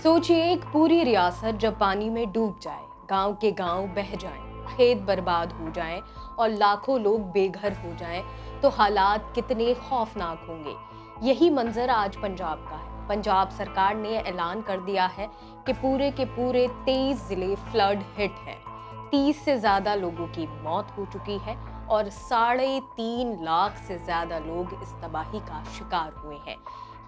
सोचिए एक पूरी रियासत जब पानी में डूब जाए, गांव के गांव बह जाएं, खेत बर्बाद हो जाएं और लाखों लोग बेघर हो जाएं, तो हालात कितने खौफनाक होंगे। यही मंजर आज पंजाब का है। पंजाब सरकार ने ऐलान कर दिया है कि पूरे के पूरे 23 जिले फ्लड हिट हैं। 30 से ज्यादा लोगों की मौत हो चुकी है और 3.5 लाख से ज्यादा लोग इस तबाही का शिकार हुए हैं।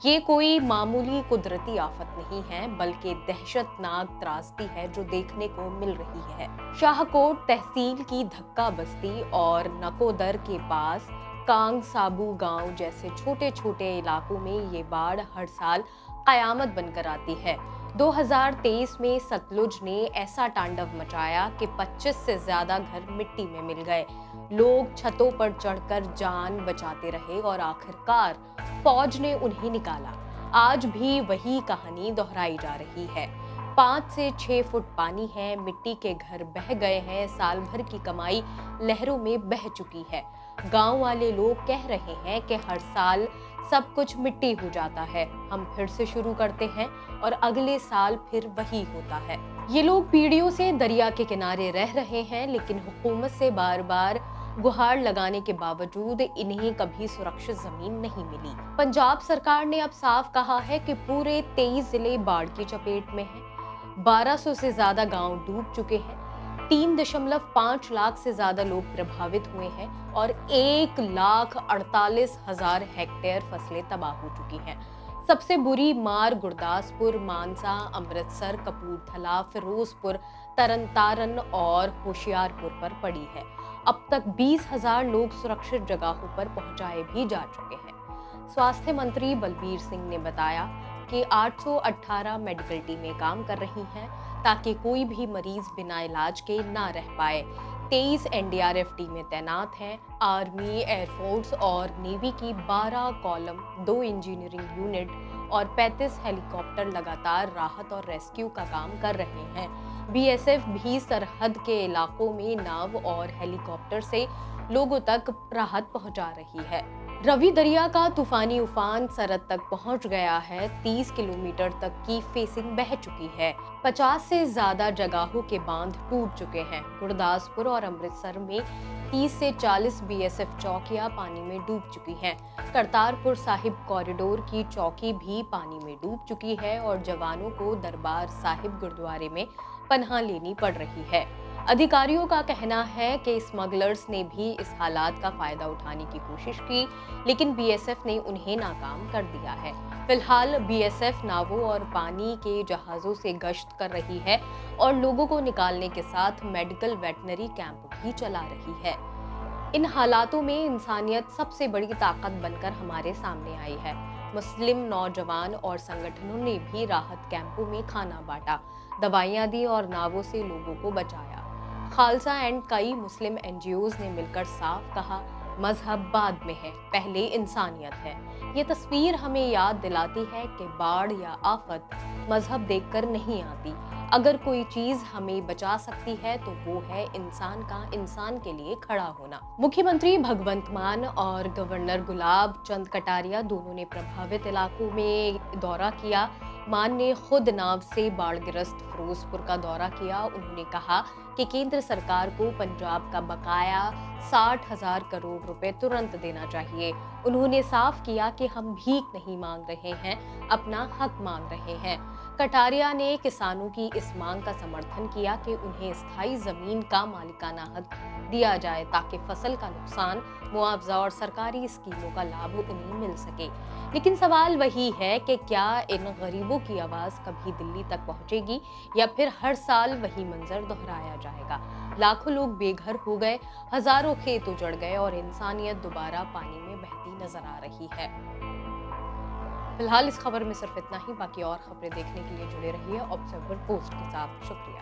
ये कोई मामूली कुदरती आफत नहीं है, बल्कि दहशतनाक त्रासदी है जो देखने को मिल रही है। शाहकोट तहसील की धक्का बस्ती और नकोदर के पास कांग साबू गांव जैसे छोटे छोटे इलाकों में ये बाढ़ हर साल कयामत बनकर आती है। 2023 में सतलुज ने ऐसा तांडव मचाया कि 25 से ज्यादा घर मिट्टी में मिल गए। लोग छतों पर चढ़कर जान बचाते रहे और आखिरकार फौज ने उन्हें निकाला। आज भी वही कहानी दोहराई जा रही है। 5 से 6 फुट पानी है, मिट्टी के घर बह गए हैं, साल भर की कमाई लहरों में बह चुकी है। गांव वाले लोग कह रहे हैं कि हर साल सब कुछ मिट्टी हो जाता है, हम फिर से शुरू करते हैं और अगले साल फिर वही होता है। ये लोग पीढ़ियों से दरिया के किनारे रह रहे हैं, लेकिन हुकूमत से बार बार गुहार लगाने के बावजूद इन्हें कभी सुरक्षित जमीन नहीं मिली। पंजाब सरकार ने अब साफ कहा है कि पूरे 23 जिले बाढ़ की चपेट में हैं। 1200 से ज्यादा गांव डूब चुके हैं। 3.5 लाख से ज्यादा लोग प्रभावित हुए हैं और 1,48,000 हेक्टेयर फसलें तबाह हो चुकी हैं। सबसे बुरी मार गुरदासपुर, मानसा, अमृतसर, कपूरथला, फिरोजपुर, तरनतारन और होशियारपुर पर पड़ी है। अब तक 20,000 लोग सुरक्षित जगहों पर पहुंचाए भी जा चुके हैं। स्वास्थ्य मंत्री बलबीर सिंह ने बताया कि 818 मेडिकल टीमें काम कर रही हैं ताकि कोई भी मरीज बिना इलाज के ना रह पाए। 23 एनडीआरएफ टीमें तैनात हैं। आर्मी, एयरफोर्स और नेवी की 12 कॉलम, 2 इंजीनियरिंग यूनिट और 35 हेलीकॉप्टर लगातार राहत और रेस्क्यू का काम कर रहे हैं। बीएसएफ भी सरहद के इलाकों में नाव और हेलीकॉप्टर से लोगों तक राहत पहुंचा रही है। रवि दरिया का तूफानी उफान सरहद तक पहुंच गया है। 30 किलोमीटर तक की फेसिंग बह चुकी है। 50 से ज्यादा जगहों के बांध टूट चुके हैं। गुरदासपुर और अमृतसर में 30 से 40 बीएसएफ चौकियां पानी में डूब चुकी हैं। करतारपुर साहिब कॉरिडोर की चौकी भी पानी में डूब चुकी है और जवानों को दरबार साहिब गुरुद्वारे में पनाह लेनी पड़ रही है। अधिकारियों का कहना है कि स्मगलर्स ने भी इस हालात का फायदा उठाने की कोशिश की, लेकिन बीएसएफ ने उन्हें नाकाम कर दिया है। फिलहाल बीएसएफ नावों और पानी के जहाजों से गश्त कर रही है और लोगों को निकालने के साथ मेडिकल वेटनरी कैंप भी चला रही है। इन हालातों में इंसानियत सबसे बड़ी ताकत बनकर हमारे सामने आई है। मुस्लिम नौजवान और संगठनों ने भी राहत कैंपों में खाना बांटा, दवाइयां दी और नावों से लोगों को बचाया। खालसा एंड कई मुस्लिम एनजीओज ने मिलकर साफ कहा, मजहब बाद में है, पहले इंसानियत है। ये तस्वीर हमें याद दिलाती है कि बाढ़ या आफत मजहब देखकर नहीं आती। अगर कोई चीज हमें बचा सकती है तो वो है इंसान का इंसान के लिए खड़ा होना। मुख्यमंत्री भगवंत मान और गवर्नर गुलाब चंद कटारिया दोनों ने प्रभावित इलाकों में दौरा किया। मान ने खुद नाव से बाढ़ग्रस्त फिरोजपुर का दौरा किया। उन्होंने कहा कि केंद्र सरकार को पंजाब का बकाया 60,000 करोड़ रुपए तुरंत देना चाहिए। उन्होंने साफ किया कि हम भीख नहीं मांग रहे हैं, अपना हक मांग रहे हैं। कटारिया ने किसानों की इस मांग का समर्थन किया कि उन्हें स्थायी जमीन का मालिकाना हक दिया जाए ताकि फसल का नुकसान, मुआवजा और सरकारी स्कीमों का लाभ उन्हें मिल सके। लेकिन सवाल वही है कि क्या इन गरीबों की आवाज कभी दिल्ली तक पहुंचेगी या फिर हर साल वही मंजर दोहराया जाएगा। लाखों लोग बेघर हो गए, हजारों खेत उजड़ गए और इंसानियत दोबारा पानी में बहती नजर आ रही है। फिलहाल इस खबर में सिर्फ इतना ही। बाकी और खबरें देखने के लिए जुड़े रहिए ऑब्जर्वर पोस्ट के साथ। शुक्रिया।